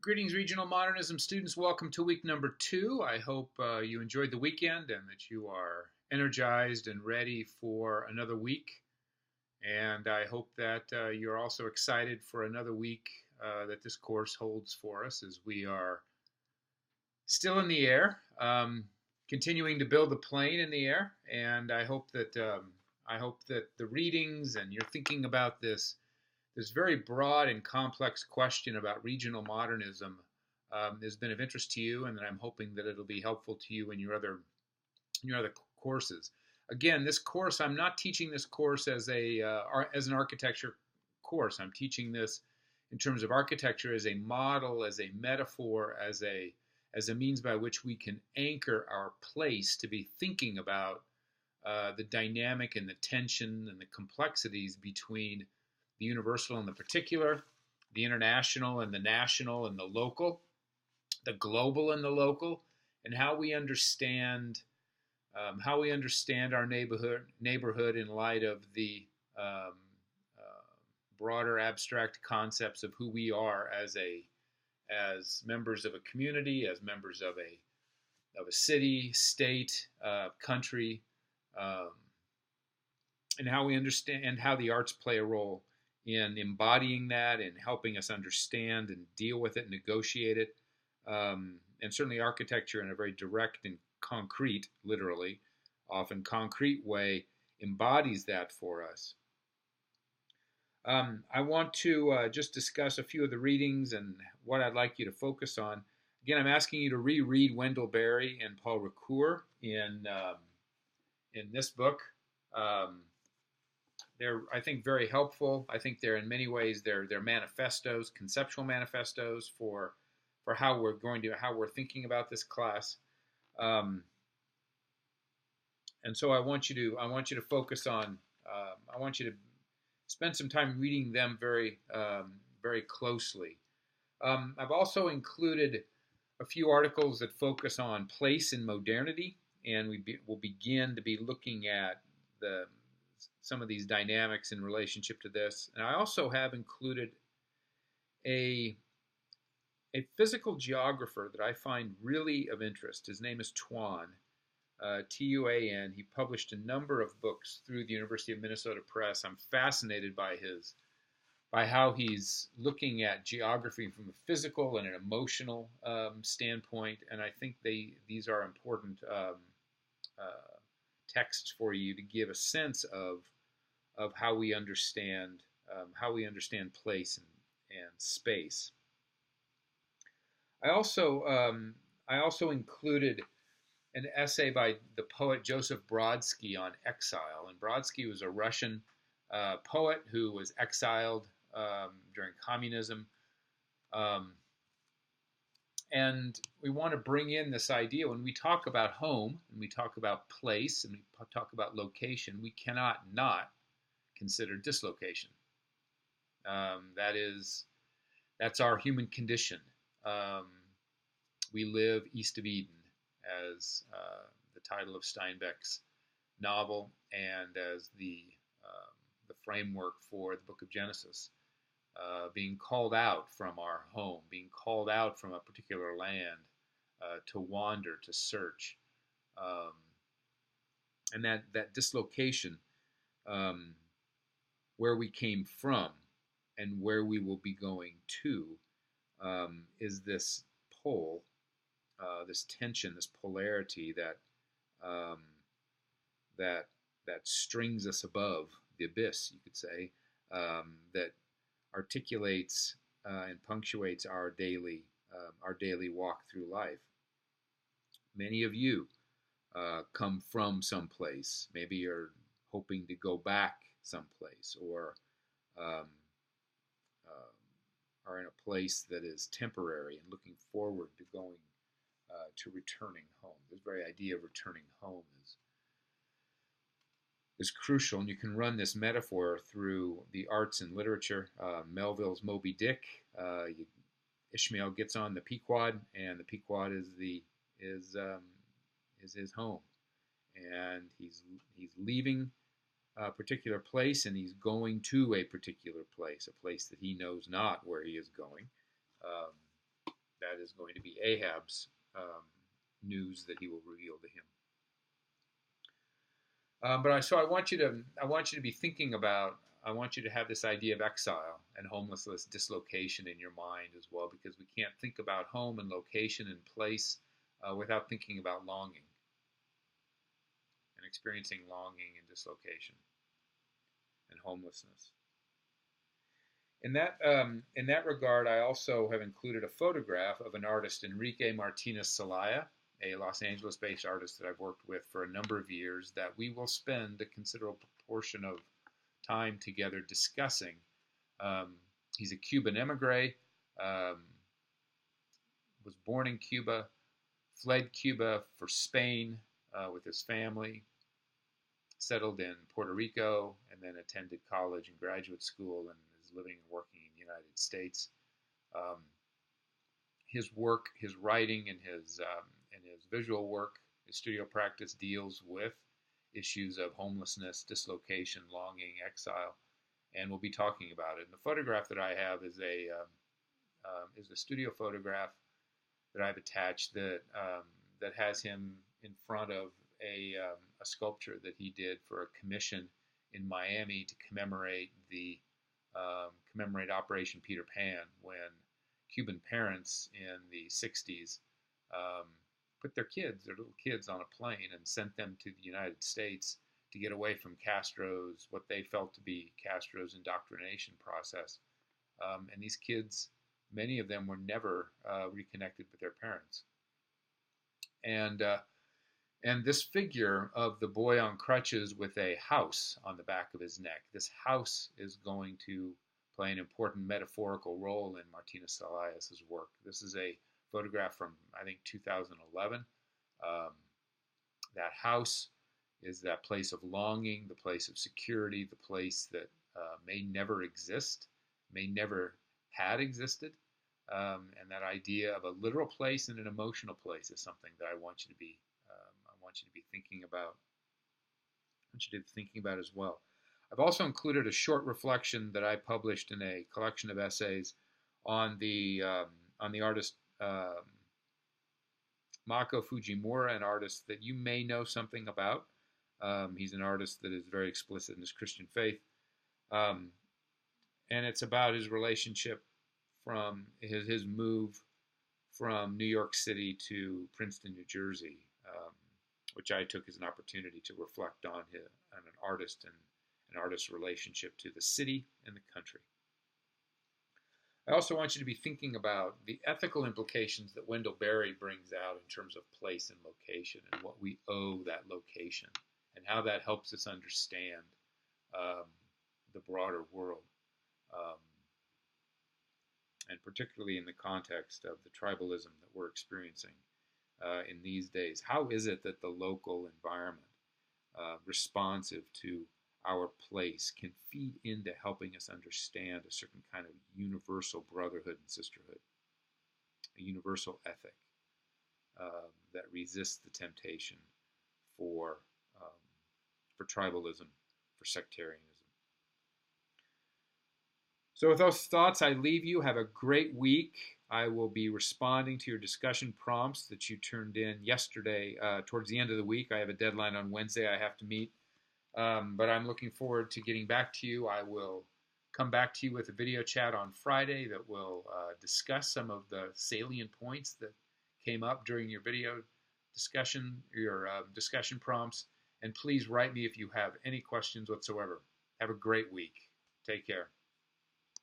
Greetings, Regional Modernism students. Welcome to week number 2. I hope you enjoyed the weekend and that you are energized and ready for another week. And I hope that you're also excited for another week that this course holds for us as we are still in the air, continuing to build the plane in the air. And I hope that the readings and you're thinking about this very broad and complex question about regional modernism has been of interest to you, and that I'm hoping that it'll be helpful to you in your other courses. Again, this course, I'm not teaching this course as an architecture course. I'm teaching this in terms of architecture as a model, as a metaphor, as a means by which we can anchor our place to be thinking about the dynamic and the tension and the complexities between the universal and the particular, the international and the national and the local, the global and the local, and how we understand our neighborhood in light of the broader abstract concepts of who we are as members of a community, as members of a city, state, country, um, and how we understand and how the arts play a role in embodying that and helping us understand and deal with it, negotiate it, and certainly architecture in a very direct and concrete, literally, often concrete way embodies that for us. I want to just discuss a few of the readings and what I'd like you to focus on. Again, I'm asking you to reread Wendell Berry and Paul Ricoeur in this book. They're, I think, very helpful. I think they're in many ways they're manifestos, conceptual manifestos for how we're thinking about this class. And so I want you to focus on. I want you to spend some time reading them very closely. I've also included a few articles that focus on place in modernity, and we'll begin to be looking at some of these dynamics in relationship to this. And I also have included a physical geographer that I find really of interest. His name is Tuan, Tuan. He published a number of books through the University of Minnesota Press. I'm fascinated by how he's looking at geography from a physical and an emotional standpoint, and I think these are important texts for you to give a sense of how we understand place and space. I also included an essay by the poet Joseph Brodsky on exile, and Brodsky was a Russian poet who was exiled during communism. And we want to bring in this idea when we talk about home and we talk about place and we talk about location, we cannot not consider dislocation. That's our human condition. We live east of Eden, as the title of Steinbeck's novel and as the framework for the book of Genesis. Being called out from our home, being called out from a particular land to wander, to search. And that dislocation, where we came from and where we will be going to, is this pole, this tension, this polarity that strings us above the abyss, you could say, that articulates and punctuates our daily walk through life. Many of you come from someplace. Maybe you're hoping to go back someplace, or are in a place that is temporary and looking forward to going to returning home. This very idea of returning home is crucial, and you can run this metaphor through the arts and literature. Melville's Moby Dick. Ishmael gets on the Pequod, and the Pequod is his home, and he's leaving a particular place, and he's going to a particular place, a place that he knows not where he is going. is going to be Ahab's news that he will reveal to him. So I want you to be thinking about. I want you to have this idea of exile and homelessness, dislocation in your mind as well, because we can't think about home and location and place without thinking about longing and experiencing longing and dislocation and homelessness. In that regard, I also have included a photograph of an artist, Enrique Martinez Celaya, a Los Angeles-based artist that I've worked with for a number of years, that we will spend a considerable proportion of time together discussing. He's a Cuban emigre, was born in Cuba, fled Cuba for Spain with his family, settled in Puerto Rico, and then attended college and graduate school, and is living and working in the United States. His work, his writing, and his visual work, his studio practice deals with issues of homelessness, dislocation, longing, exile, and we'll be talking about it. And the photograph that I have is a studio photograph that I've attached that has him in front of a sculpture that he did for a commission in Miami to commemorate Operation Peter Pan, when Cuban parents in the 60s put their little kids on a plane and sent them to the United States to get away from what they felt to be Castro's indoctrination process. And these kids, many of them were never reconnected with their parents. And this figure of the boy on crutches with a house on the back of his neck, this house is going to play an important metaphorical role in Martinez Celaya's work. This is a photograph from, I think, 2011. That house is that place of longing, the place of security, the place that may never exist, may never had existed. And that idea of a literal place and an emotional place is something that I want you to be thinking about. I want you to be thinking about as well. I've also included a short reflection that I published in a collection of essays on the artist Mako Fujimura, an artist that you may know something about. He's an artist that is very explicit in his Christian faith, and it's about his relationship from his move from New York City to Princeton, New Jersey, which I took as an opportunity to reflect on an artist and an artist's relationship to the city and the country. I also want you to be thinking about the ethical implications that Wendell Berry brings out in terms of place and location, and what we owe that location, and how that helps us understand the broader world, and particularly in the context of the tribalism that we're experiencing in these days. How is it that the local environment, responsive to our place, can feed into helping us understand a certain kind of universal brotherhood and sisterhood, a universal ethic that resists the temptation for tribalism, for sectarianism. So with those thoughts, I leave you. Have a great week. I will be responding to your discussion prompts that you turned in yesterday towards the end of the week. I have a deadline on Wednesday I have to meet. But I'm looking forward to getting back to you. I will come back to you with a video chat on Friday that will discuss some of the salient points that came up during your video discussion, your discussion prompts. And please write me if you have any questions whatsoever. Have a great week. Take care.